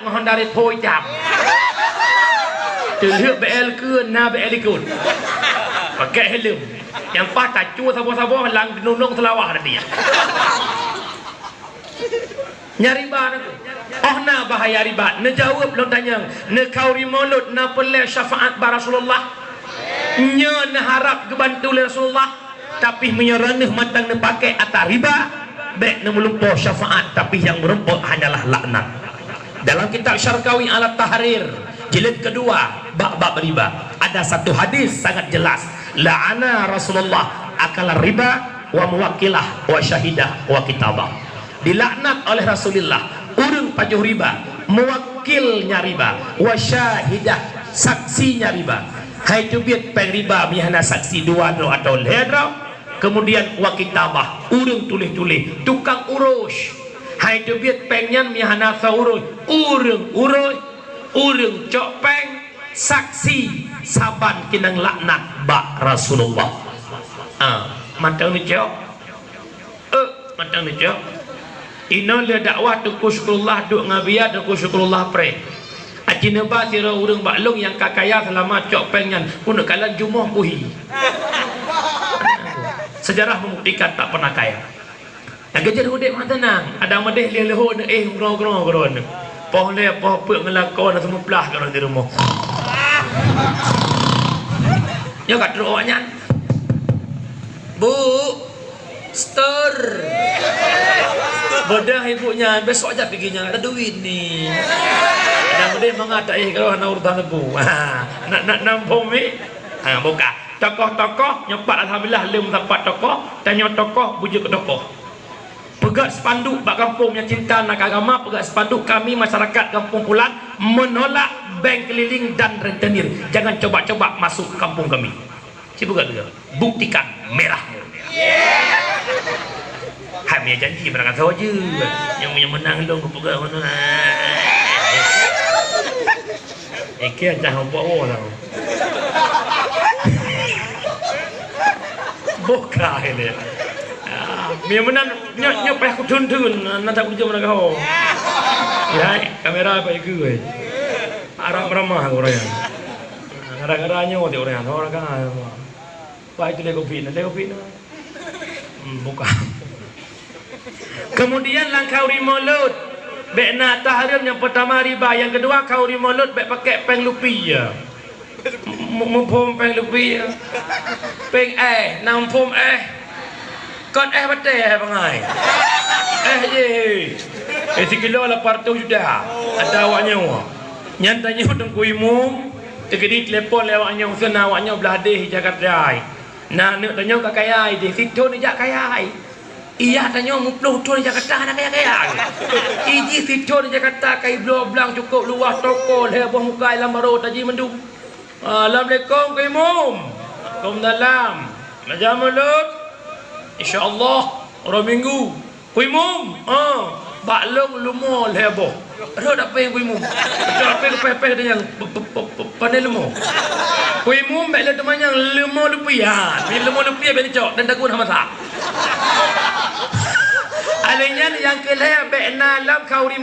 ngon dari thôi chạm từ lựa bẻ cưa na bẻ đi cùn và kệ hết lượm yang pas tak chua sabo lang nunung selawah dia nyari riba oh na bahaya riba ne jawab lon tanya ne kauri mulut na pelai syafaat ba Rasulullah nya ne harap kebantu Rasulullah tapi menyereneh matang ne pakai atas riba baik ne melumpuh syafaat tapi yang merumput hanyalah laknat. Dalam kitab Syarqawi Alat Tahrir jilid kedua bab riba ada satu hadis sangat jelas, la'ana Rasulullah akala riba wa muwakkilah wa syahidah wa kitabah. Dilaknat oleh Rasulullah urang pajuh riba, muwakilnya riba, wa syahidah saksinya riba. Hai tu biat peng riba mihana saksi dua atau ledra, kemudian wa kitabah urang tulis-tulis tukang urus. Hai tu biat pengnya mihana saurus urang cok peng saksi saban kinang laknat ba Rasulullah. Mantang ni cok mantang ni cok ino le dakwah tu syukurullah duk ngabiat tu syukurullah pre acina ba sira urang baklong yang kakaya selama cok pengen pun kalan jumuh puhi. Sejarah membuktikan tak pernah kaya. Yang kejar udek mak tenang ada medeh le leho ngro poh le poh pek ngelakon semua belah kalau di rumah. Yo kat awaknya Bu Stir bodah ibunya besok aja perginya ada duit nih ada medeh mengata kalau ana urutan bu nak nampung mi buka tokoh-tokoh nyepat alhamdulillah lem dapat tokoh tanya tokoh bujuk tokoh pegat spanduk bak kampung yang cinta nak agama pegat spanduk kami masyarakat Kampung Pulang menolak bank keliling dan rentenir jangan coba-coba masuk kampung kami. Si pegat dia buktikan merah. Hai punya janji berangkat saja yang menang dong kepegang mana kian jangan bawa lah buka ini dia menang nyok aku tuntun nanti aku jom nak kau ya kamera apa itu arah ramah orang gara-garanya orang kan wah itu lego pin buka. Kemudian langkah mulut bekna tahrim yang pertama riba, yang kedua kauri mulut bek pakai peng lupi ya mumpum peng lupi ya peng nampum kon bate bangai je 1 kilo 800 sudah ada awaknya nyantanya hutang kuimu tegedi telepon lewaknya usaha awaknya belah deh Jakarta. Nah, nak tanya kat kaya di situ ni jak kaya. Iya tanya mupluh tu di Jakarta nak kaya. Iji situ di Jakarta kai blang cukup luas toko heboh muka alam baru taji mendu. Assalamualaikum kaimum. Waalaikumsalam. Majam mulut. Insya-Allah orang minggu. Kaimum. Baklong lumur heboh. Ada tak payah kaimum. Tak payah pepeh dengan panel lumur. Kuimu mek le teman yang lemah lupian. Bila lemah lupian ben cok dan takun masak. Alenya yang kelih mek na lam kauri